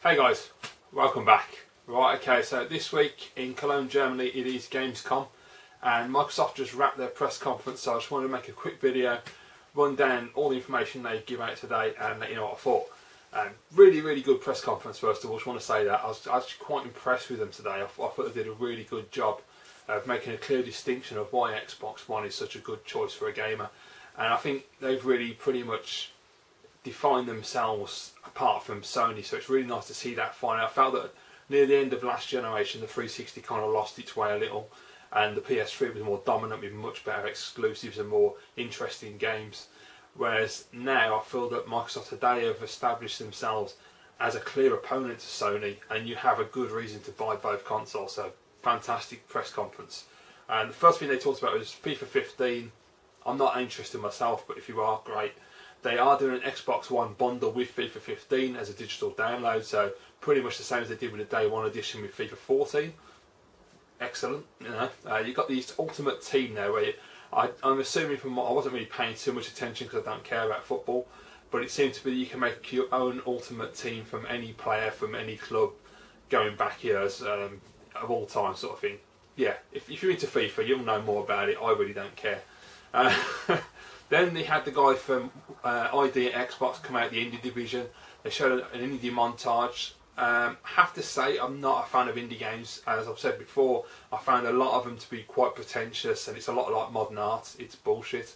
Hey guys, welcome back. Right, okay, so this week in Cologne, Germany, it is Gamescom, and Microsoft just wrapped their press conference, so I just wanted to make a quick video, run down all the information they give out today, and let you know what I thought. Really good press conference, first of all. I just want to say that. I was actually quite impressed with them today. I thought they did a really good job of making a clear distinction of why Xbox One is such a good choice for a gamer. And I think they've really pretty much define themselves apart from Sony, so it's really nice to see that finally. I felt that near the end of last generation the 360 kind of lost its way a little, and the PS3 was more dominant with much better exclusives and more interesting games, whereas now I feel that Microsoft today have established themselves as a clear opponent to Sony, and you have a good reason to buy both consoles. So fantastic press conference. And the first thing they talked about was FIFA 15. I'm not interested myself, but if you are, great. They are doing an Xbox One bundle with FIFA 15 as a digital download, so pretty much the same as they did with the Day 1 edition with FIFA 14. Excellent, you know. You've got this Ultimate Team now, where I'm assuming from what I wasn't really paying too much attention because I don't care about football, but it seemed to be that you can make your own Ultimate Team from any player, from any club, going back years, of all time sort of thing. Yeah, if you're into FIFA, you'll know more about it. I really don't care. Then they had the guy from ID at Xbox come out the indie division. They showed an indie montage. Have to say, I'm not a fan of indie games. As I've said before, I found a lot of them to be quite pretentious, and it's a lot like modern art. It's bullshit.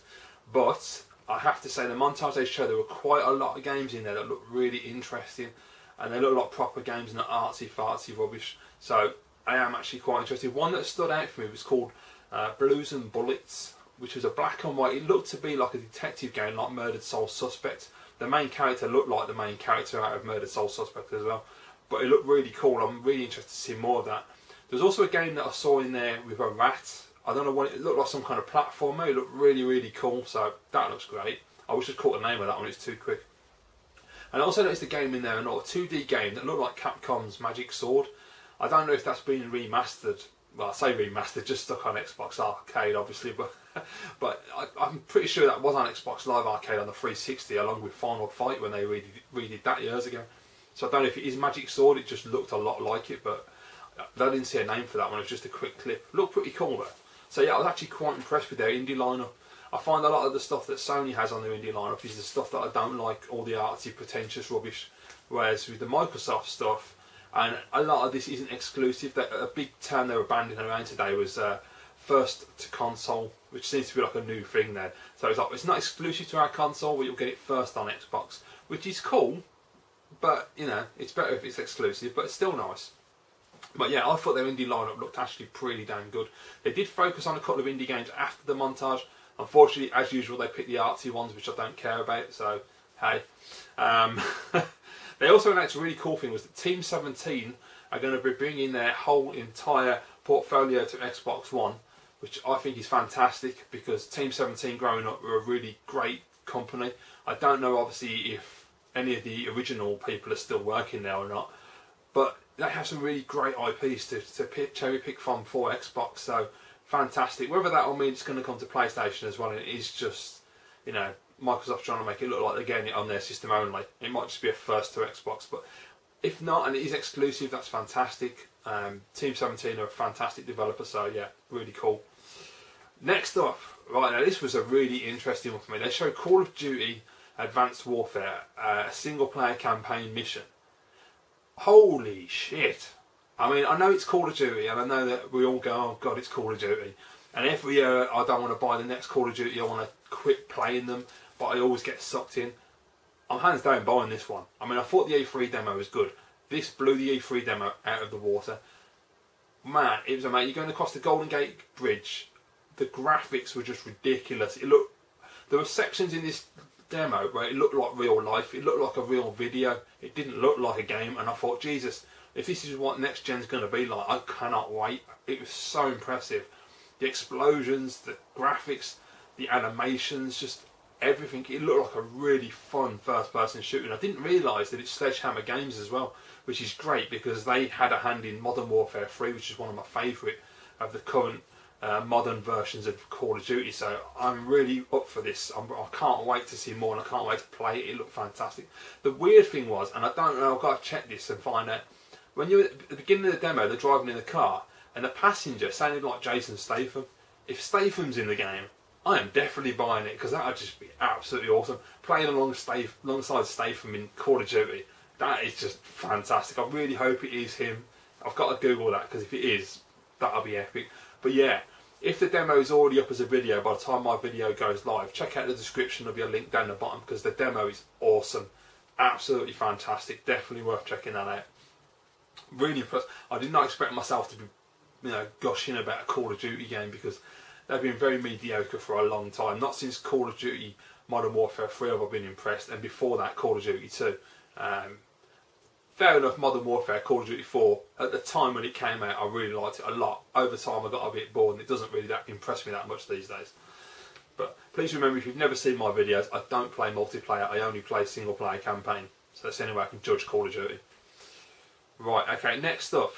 But I have to say, the montage they showed, there were quite a lot of games in there that looked really interesting, and they look like proper games, not artsy-fartsy rubbish. So I am actually quite interested. One that stood out for me was called Blues and Bullets, which was a black and white. It looked to be like a detective game, like Murdered Soul Suspect. The main character looked like the main character out of Murdered Soul Suspect as well, but it looked really cool. I'm really interested to see more of that. There's also a game that I saw in there with a rat. I don't know what it looked like, some kind of platformer. It looked really cool, so that looks great. I wish I'd caught the name of that one, it's too quick. And I also noticed a game in there, a 2D game that looked like Capcom's Magic Sword. I don't know if that's been remastered. Well, I say remastered, just stuck on Xbox Arcade, obviously, but I'm pretty sure that was on Xbox Live Arcade on the 360, along with Final Fight when they redid that years ago. So I don't know if it is Magic Sword. It just looked a lot like it, but I didn't see a name for that one. It was just a quick clip. Looked pretty cool though. So yeah, I was actually quite impressed with their indie lineup. I find a lot of the stuff that Sony has on their indie lineup is the stuff that I don't like, all the artsy, pretentious rubbish. Whereas with the Microsoft stuff, and a lot of this isn't exclusive. A big term they were banding around today was first to console, which seems to be like a new thing there. So it's like, it's not exclusive to our console, but you'll get it first on Xbox, which is cool, but you know, it's better if it's exclusive, but it's still nice. But yeah, I thought their indie lineup looked actually pretty damn good. They did focus on a couple of indie games after the montage. Unfortunately, as usual, they picked the artsy ones, which I don't care about, so hey. They also announced a really cool thing, was that Team 17 are going to be bringing their whole entire portfolio to Xbox One, which I think is fantastic, because Team 17 growing up were a really great company. I don't know obviously if any of the original people are still working there or not, but they have some really great IPs to cherry pick from for Xbox, so fantastic. Whether that will mean it's going to come to PlayStation as well, and it is just, you know, Microsoft trying to make it look like they're getting it on their system only. It might just be a first to Xbox, but if not, and it is exclusive, that's fantastic. Team 17 are a fantastic developer, so yeah, really cool. Next up, right now, this was a really interesting one for me. They showed Call of Duty Advanced Warfare, a single player campaign mission. Holy shit. I mean, I know it's Call of Duty, and I know that we all go, oh god, it's Call of Duty. And every year I don't want to buy the next Call of Duty, I want to quit playing them, but I always get sucked in. I'm hands down buying this one. I mean, I thought the E3 demo was good. This blew the E3 demo out of the water. Man, it was amazing. You're going across the Golden Gate Bridge. The graphics were just ridiculous. It looked, there were sections in this demo where it looked like real life. It looked like a real video. It didn't look like a game, and I thought, Jesus, if this is what next gen's going to be like, I cannot wait. It was so impressive. The explosions, the graphics, the animations, just everything. It looked like a really fun first-person shooting. I didn't realise that it's Sledgehammer Games as well, which is great because they had a hand in Modern Warfare 3, which is one of my favourite of the current modern versions of Call of Duty. So I'm really up for this. I can't wait to see more, and I can't wait to play it. It looked fantastic. The weird thing was, and I don't know, I've got to check this and find out, when you're at the beginning of the demo, they're driving in the car, and the passenger sounded like Jason Statham. If Statham's in the game, I am definitely buying it, because that would just be absolutely awesome. Playing alongside Statham in Call of Duty, that is just fantastic. I really hope it is him. I've got to Google that, because if it is, that'll be epic. But yeah, if the demo is already up as a video by the time my video goes live, check out the description, there'll be a link down the bottom, because the demo is awesome. Absolutely fantastic. Definitely worth checking that out. Really impressed. I did not expect myself to be, gushing about a Call of Duty game, because they've been very mediocre for a long time. Not since Call of Duty Modern Warfare 3 have I been impressed, and before that Call of Duty 2. Fair enough, Modern Warfare, Call of Duty 4, at the time when it came out I really liked it a lot. Over time I got a bit bored, and it doesn't really impress me that much these days. But please remember, if you've never seen my videos, I don't play multiplayer, I only play single player campaign. So that's the only way I can judge Call of Duty. Right, okay, next up.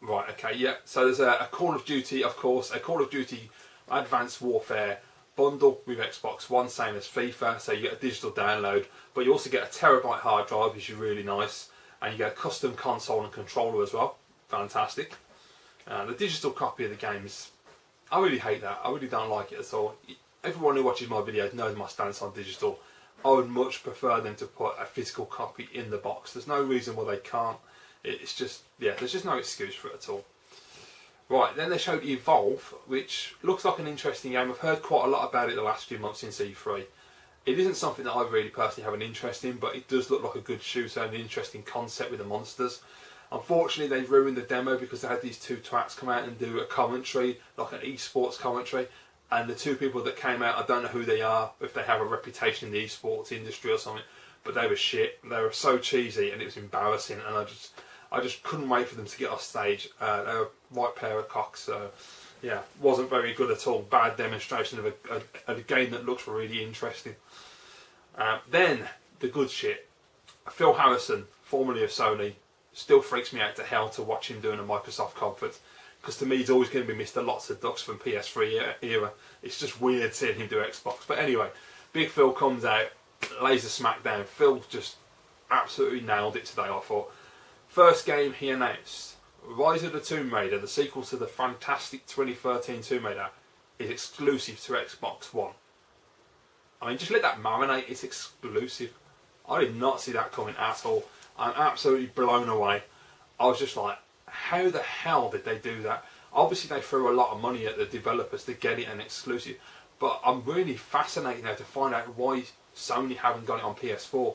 Right, okay, yeah, so there's a Call of Duty, of course, a Call of Duty Advanced Warfare bundle with Xbox One, same as FIFA, so you get a digital download, but you also get a terabyte hard drive, which is really nice, and you get a custom console and controller as well. Fantastic. The digital copy of the game is, I really hate that. I really don't like it at all. Everyone who watches my videos knows my stance on digital. I would much prefer them to put a physical copy in the box. There's no reason why they can't. It's just, yeah, there's just no excuse for it at all. Right, then they showed Evolve, which looks like an interesting game. I've heard quite a lot about it the last few months since E3. It isn't something that I really personally have an interest in, but it does look like a good shooter and an interesting concept with the monsters. Unfortunately, they've ruined the demo, because they had these two twats come out and do a commentary, like an esports commentary, and the two people that came out, I don't know who they are, if they have a reputation in the esports industry or something, but they were shit. They were so cheesy, and it was embarrassing, and I just couldn't wait for them to get off stage. They were a right pair of cocks, so yeah, wasn't very good at all. Bad demonstration of a game that looks really interesting. Then, the good shit. Phil Harrison, formerly of Sony, still freaks me out to hell to watch him doing a Microsoft conference, because to me he's always going to be Mr. Lots of Ducks from PS3 era. It's just weird seeing him do Xbox. But anyway, Big Phil comes out, lays a smack down. Phil just absolutely nailed it today, I thought. First game he announced, Rise of the Tomb Raider, the sequel to the fantastic 2013 Tomb Raider, is exclusive to Xbox One. I mean, just let that marinate, it's exclusive. I did not see that coming at all. I'm absolutely blown away. I was just like, how the hell did they do that? Obviously they threw a lot of money at the developers to get it an exclusive, but I'm really fascinated now to find out why Sony haven't got it on PS4.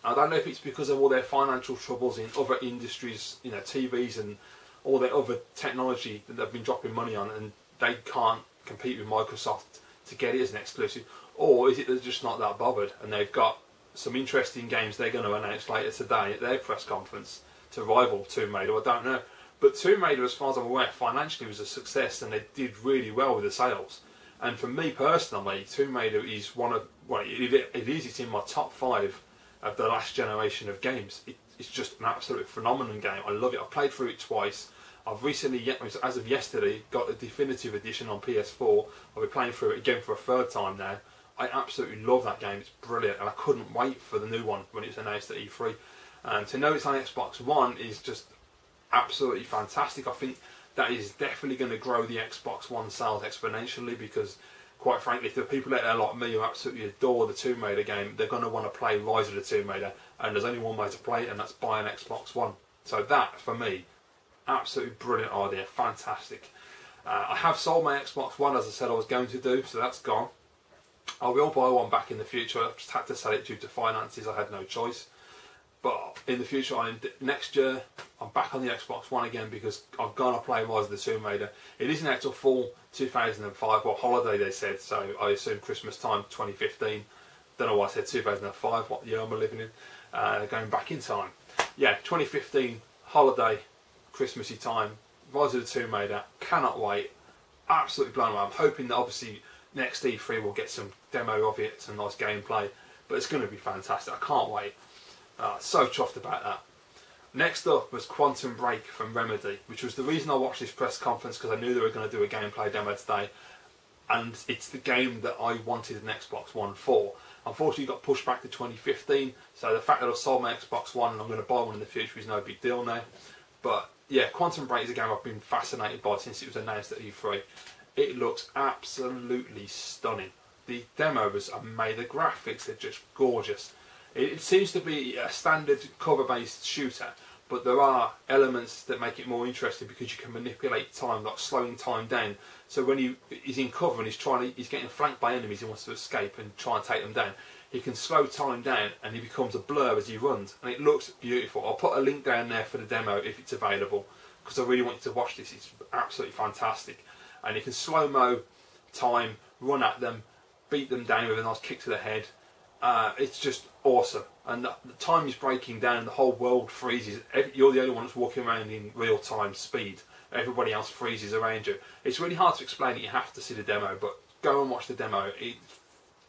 I don't know if it's because of all their financial troubles in other industries, TVs and all their other technology that they've been dropping money on, and they can't compete with Microsoft to get it as an exclusive. Or is it they're just not that bothered, and they've got some interesting games they're going to announce later today at their press conference to rival Tomb Raider? I don't know. But Tomb Raider, as far as I'm aware, financially was a success, and they did really well with the sales. And for me personally, Tomb Raider is one of, well, it's in my top 5 of the last generation of games. It's just an absolute phenomenal game. I love it. I've played through it twice. I've recently, as of yesterday, got the definitive edition on PS4. I'll be playing through it again for a 3rd time now. I absolutely love that game. It's brilliant, and I couldn't wait for the new one when it's announced at E3. And to know it's on Xbox One is just absolutely fantastic. I think that is definitely going to grow the Xbox One sales exponentially, because quite frankly, if the people out there like me who absolutely adore the Tomb Raider game, they're going to want to play Rise of the Tomb Raider, and there's only one way to play it, and that's buy an Xbox One. So that, for me, absolutely brilliant idea, fantastic. I have sold my Xbox One, as I said I was going to do, so that's gone. I will buy one back in the future. I've just had to sell it due to finances. I had no choice. But in the future, next year, I'm back on the Xbox One again, because I'm going to play Rise of the Tomb Raider. It isn't out till fall 2005, well, holiday they said, so I assume Christmas time 2015. Don't know why I said 2005, what year am I living in? Going back in time. Yeah, 2015, holiday, Christmassy time, Rise of the Tomb Raider, cannot wait. Absolutely blown away. I'm hoping that obviously next E3 we'll get some demo of it, some nice gameplay, but it's going to be fantastic. I can't wait. So chuffed about that. Next up was Quantum Break from Remedy, which was the reason I watched this press conference, because I knew they were going to do a gameplay demo today, and it's the game that I wanted an Xbox One for. Unfortunately, it got pushed back to 2015, so the fact that I've sold my Xbox One and I'm going to buy one in the future is no big deal now. But yeah, Quantum Break is a game I've been fascinated by since it was announced at E3. It looks absolutely stunning. The demo was amazing. The graphics are just gorgeous. It seems to be a standard cover-based shooter, but there are elements that make it more interesting because you can manipulate time, like slowing time down. So when he's in cover and he's getting flanked by enemies, he wants to escape and try and take them down. He can slow time down and he becomes a blur as he runs, and it looks beautiful. I'll put a link down there for the demo if it's available, because I really want you to watch this. It's absolutely fantastic. And you can slow-mo time, run at them, beat them down with a nice kick to the head. It's just awesome, and the time is breaking down. The whole world freezes. You're the only one that's walking around in real-time speed. Everybody else freezes around you. It's really hard to explain it. You have to see the demo, but go and watch the demo. It's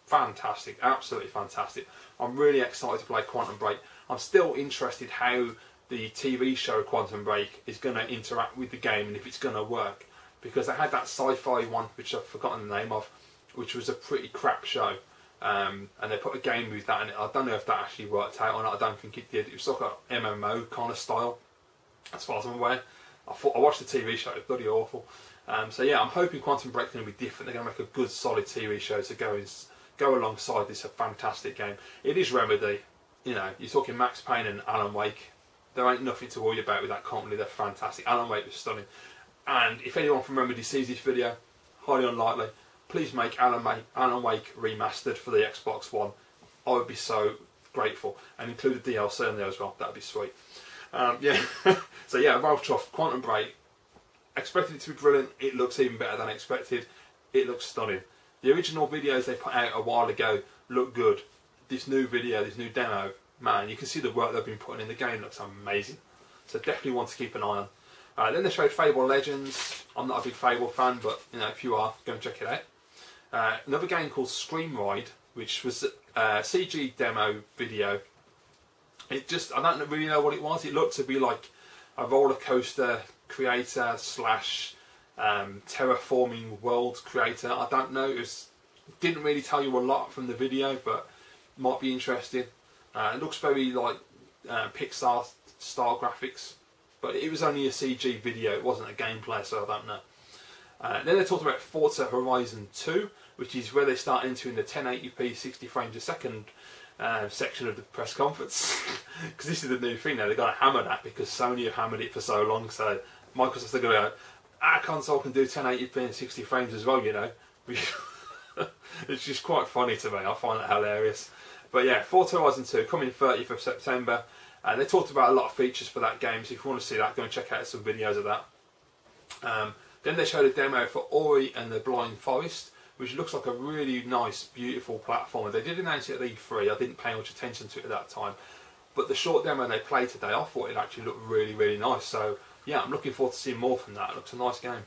fantastic, absolutely fantastic. I'm really excited to play Quantum Break. I'm still interested how the TV show Quantum Break is going to interact with the game and if it's going to work, because they had that sci-fi one, which I've forgotten the name of, which was a pretty crap show. And they put a game with that in it. I don't know if that actually worked out or not. I don't think it did. It was like an MMO kind of style, as far as I'm aware. I watched the TV show. It's bloody awful. So yeah, I'm hoping Quantum Break's going to be different. They're going to make a good, solid TV show to go alongside this fantastic game. It is Remedy. You know, you're talking Max Payne and Alan Wake. There ain't nothing to worry about with that company. They're fantastic. Alan Wake was stunning. And if anyone from Remedy sees this video, highly unlikely, please make Alan Wake remastered for the Xbox One. I would be so grateful, and include the DLC in there as well. That'd be sweet. Yeah. So yeah, Valve Truff, Quantum Break. Expected it to be brilliant. It looks even better than expected. It looks stunning. The original videos they put out a while ago look good. This new video, this new demo, man, you can see the work they've been putting in. The game looks amazing. So definitely want to keep an eye on. Then they showed Fable Legends. I'm not a big Fable fan, but you know, if you are, go and check it out. Another game called Scream Ride, which was a CG demo video. I don't really know what it was. It looked to be like a roller coaster creator slash terraforming world creator. I don't know. It didn't really tell you a lot from the video, but might be interesting. It looks very like Pixar style graphics, but it was only a CG video. It wasn't a gameplay, so I don't know. Then they talked about Forza Horizon 2, which is where they start entering the 1080p 60 frames a second section of the press conference. Because this is the new thing now. They've got to hammer that because Sony have hammered it for so long. So Microsoft's going to go, our console can do 1080p and 60 frames as well, you know. It's just quite funny to me. I find that hilarious. But yeah, Forza Horizon 2 coming 30th of September. They talked about a lot of features for that game, so if you want to see that, go and check out some videos of that. Then they showed a demo for Ori and the Blind Forest, which looks like a really nice, beautiful platformer. They did announce it at E3. I didn't pay much attention to it at that time. But the short demo they played today, I thought it actually looked really, really nice. So yeah, I'm looking forward to seeing more from that. It looks a nice game.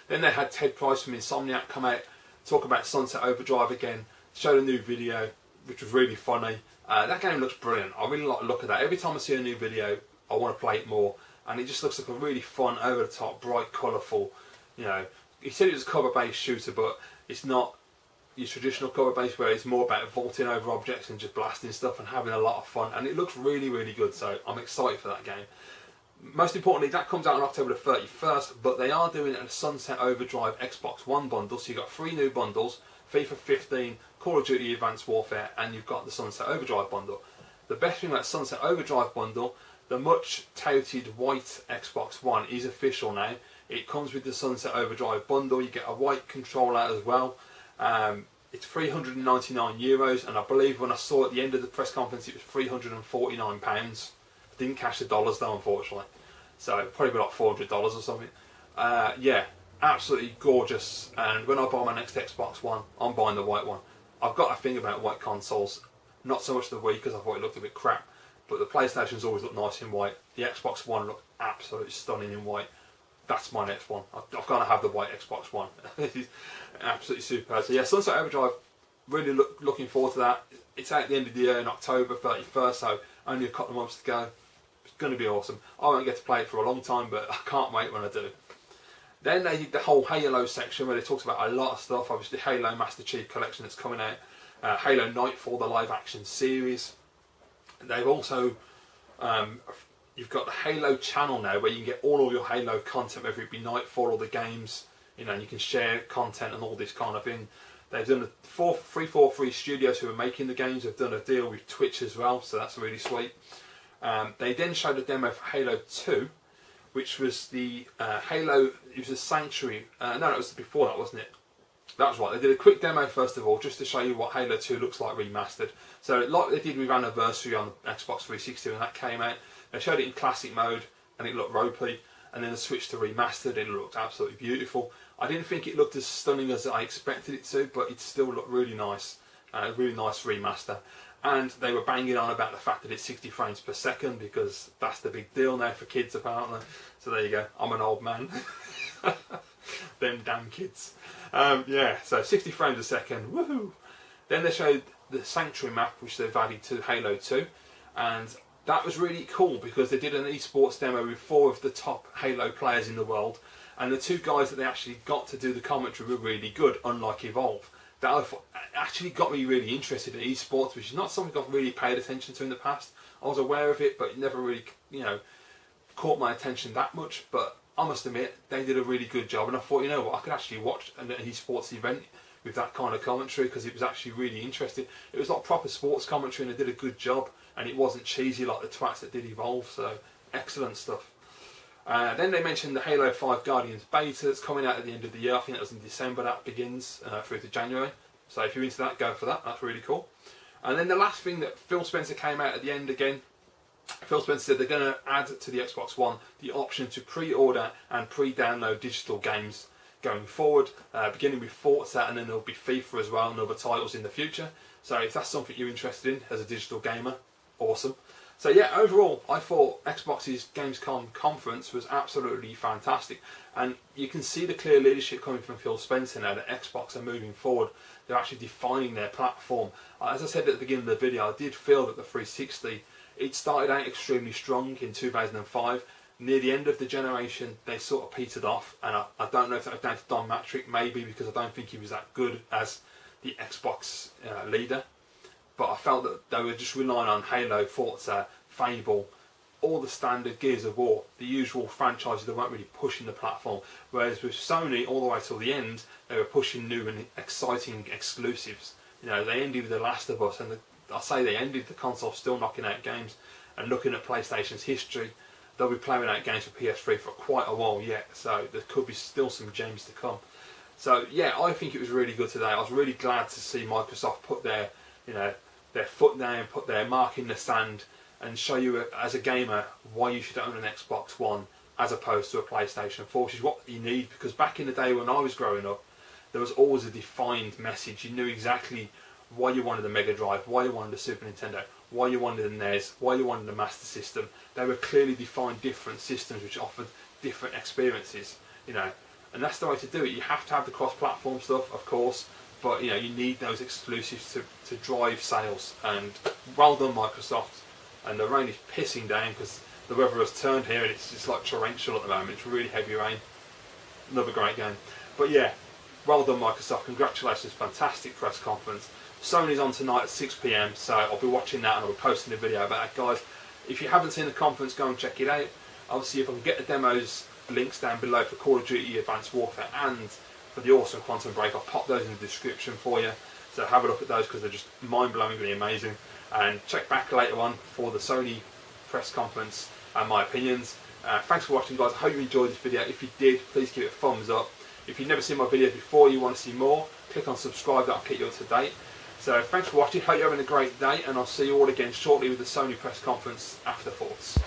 Then they had Ted Price from Insomniac come out, talk about Sunset Overdrive again, showed a new video, which was really funny. That game looks brilliant. I really like the look of that. Every time I see a new video, I want to play it more. And it just looks like a really fun, over-the-top, bright, colourful, you know. He said it was a cover-based shooter, but it's not your traditional cover-based where it's more about vaulting over objects and just blasting stuff and having a lot of fun. And it looks really, really good, so I'm excited for that game. Most importantly, that comes out on October the 31st, but they are doing a Sunset Overdrive Xbox One bundle, so you've got 3 new bundles, FIFA 15, Call of Duty Advanced Warfare, and you've got the Sunset Overdrive bundle. The best thing about Sunset Overdrive bundle, the much touted white Xbox One is official now. It comes with the Sunset Overdrive bundle. You get a white controller as well. It's €399, and I believe when I saw at the end of the press conference it was £349. Didn't cash the dollars though, unfortunately. So probably about $400 or something. Yeah, absolutely gorgeous. And when I buy my next Xbox One, I'm buying the white one. I've got a thing about white consoles. Not so much the Wii because I thought it looked a bit crap. But the PlayStation's always looked nice in white. The Xbox One looked absolutely stunning in white. That's my next one. I've got to have the white Xbox One. It's absolutely superb. So yeah, Sunset Overdrive, really looking forward to that. It's out at the end of the year in October 31st, so only a couple of months to go. It's going to be awesome. I won't get to play it for a long time, but I can't wait when I do. Then they did the whole Halo section where they talked about a lot of stuff. Obviously, Halo Master Chief Collection that's coming out, Halo Nightfall, the live action series. They've also, you've got the Halo channel now where you can get all of your Halo content, whether it be Nightfall or the games, you know, and you can share content and all this kind of thing. They've done 343 studios who are making the games have done a deal with Twitch as well, so that's really sweet. They then showed a demo for Halo 2, which was the Halo, it was a Sanctuary, no, it was before that, wasn't it? That was right, they did a quick demo first of all, just to show you what Halo 2 looks like remastered. So like they did with Anniversary on the Xbox 360 when that came out, they showed it in classic mode and it looked ropey, and then they switched to remastered and it looked absolutely beautiful. I didn't think it looked as stunning as I expected it to, but it still looked really nice, a really nice remaster. And they were banging on about the fact that it's 60 frames per second, because that's the big deal now for kids apparently. So there you go, I'm an old man. Them damn kids. Yeah, so 60 frames a second, woohoo! Then they showed the Sanctuary map, which they've added to Halo 2, and that was really cool because they did an esports demo with 4 of the top Halo players in the world, and the 2 guys that they actually got to do the commentary were really good, unlike Evolve. That actually got me really interested in esports, which is not something I've really paid attention to in the past. I was aware of it, but it never really, you know, caught my attention that much. But I must admit, they did a really good job, and I thought, you know what, I could actually watch an esports event with that kind of commentary, because it was actually really interesting. It was like proper sports commentary, and they did a good job, and it wasn't cheesy like the twats that did Evolve. So excellent stuff. Then they mentioned the Halo 5 Guardians beta that's coming out at the end of the year. I think that was in December. That begins through to January. So if you're into that, go for that. That's really cool. And then the last thing that Phil Spencer came out at the end again. Phil Spencer said they're going to add to the Xbox One the option to pre-order and pre-download digital games going forward, beginning with Forza, and then there'll be FIFA as well and other titles in the future. So if that's something you're interested in as a digital gamer, awesome. So yeah, overall, I thought Xbox's Gamescom conference was absolutely fantastic, and you can see the clear leadership coming from Phil Spencer now that Xbox are moving forward. They're actually defining their platform. As I said at the beginning of the video, I did feel that the 360, it started out extremely strong in 2005. Near the end of the generation, they sort of petered off, and I don't know if that was down to Don Matrick, maybe because I don't think he was that good as the Xbox leader. But I felt that they were just relying on Halo, Forza, Fable, all the standard Gears of War, the usual franchises that weren't really pushing the platform. Whereas with Sony, all the way till the end, they were pushing new and exciting exclusives. You know, they ended with The Last of Us, and I say they ended, the console still knocking out games. And looking at PlayStation's history, they'll be playing out games for PS3 for quite a while yet. So there could be still some gems to come. So yeah, I think it was really good today. I was really glad to see Microsoft put their, you know, their foot down, put their mark in the sand, and show you as a gamer why you should own an Xbox One as opposed to a PlayStation 4, which is what you need. Because back in the day when I was growing up, there was always a defined message. You knew exactly why you wanted a Mega Drive, why you wanted a Super Nintendo, why you wanted a NES, why you wanted a Master System. They were clearly defined different systems which offered different experiences, you know. And that's the way to do it. You have to have the cross-platform stuff, of course, but you know, you need those exclusives to drive sales. And well done, Microsoft. And the rain is pissing down because the weather has turned here, and it's just like torrential at the moment. It's really heavy rain. Another great game. But yeah, well done, Microsoft. Congratulations, fantastic press conference. Sony's on tonight at 6 PM, so I'll be watching that and I'll be posting a video about that, guys. If you haven't seen the conference, go and check it out. Obviously, if I can get the demos links down below for Call of Duty Advanced Warfare and for the awesome Quantum Break, I'll pop those in the description for you. So have a look at those because they're just mind-blowingly amazing. And check back later on for the Sony press conference and my opinions. Thanks for watching, guys. I hope you enjoyed this video. If you did, please give it a thumbs up. If you've never seen my videos before, you want to see more, click on subscribe. That'll keep you up to date. So thanks for watching. Hope you're having a great day, and I'll see you all again shortly with the Sony press conference afterthoughts.